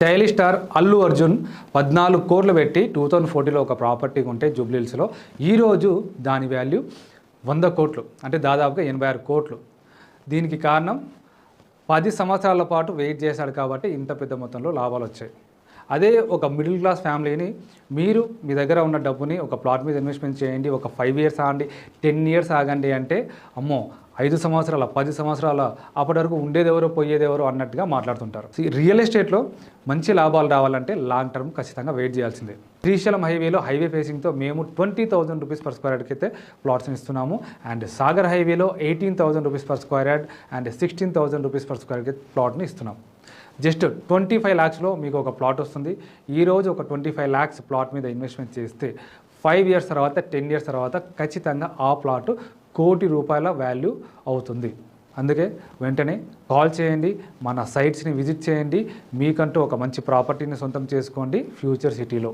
Stylish star Allu Arjun 14 కోట్లు పెట్టి 2014లో ఒక ప్రాపర్టీ కొంటే జూబ్లీహిల్స్లో ఈరోజు దాని వాల్యూ 100 కోట్లు, అంటే దాదాపుగా 86 కోట్లు. దీనికి కారణం 10 సంవత్సరాల పాటు వెయిట్ చేశాడు కాబట్టి ఇంత పెద్ద మొత్తంలో లాభాలు వచ్చాయి. అదే ఒక మిడిల్ క్లాస్ ఫ్యామిలీని మీరు మీ దగ్గర ఉన్న డబ్బుని ఒక ప్లాట్ మీద ఇన్వెస్ట్మెంట్ చేయండి, ఒక 5 ఇయర్స్ ఆగండి, 10 ఇయర్స్ ఆగండి అంటే అమ్మో 5 సంవత్సరాల 10 సంవత్సరాల అప్పటి వరకు ఉండేదెవరో పోయేదెవరో అన్నట్టుగా మాట్లాడుతుంటారు. రియల్ ఎస్టేట్లో మంచి లాభాలు రావాలంటే లాంగ్ టర్మ్ ఖచ్చితంగా వెయిట్ చేయాల్సిందే. శ్రీశైలం హైవేలో హైవే ఫేసింగ్తో మేము 20,000 రూపీస్ పర్ స్క్వేర్ యార్డ్కి అయితే ప్లాట్స్ని ఇస్తున్నాము. అండ్ సాగర్ హైవేలో 18,000 rupees per square yard and 16,000 rupees per square యార్డ్కి ప్లాట్ని ఇస్తున్నాము. జస్ట్ 25 lakhsలో మీకు ఒక ప్లాట్ వస్తుంది. ఈరోజు ఒక 25 lakhs ప్లాట్ మీద ఇన్వెస్ట్మెంట్ చేస్తే 5 ఇయర్స్ తర్వాత 10 ఇయర్స్ తర్వాత ఖచ్చితంగా ఆ ప్లాట్ ₹1,00,00,000 వాల్యూ అవుతుంది. అందుకే వెంటనే కాల్ చేయండి, మన సైట్స్ని విజిట్ చేయండి, మీకంటూ ఒక మంచి ప్రాపర్టీని సొంతం చేసుకోండి ఫ్యూచర్ సిటీలో.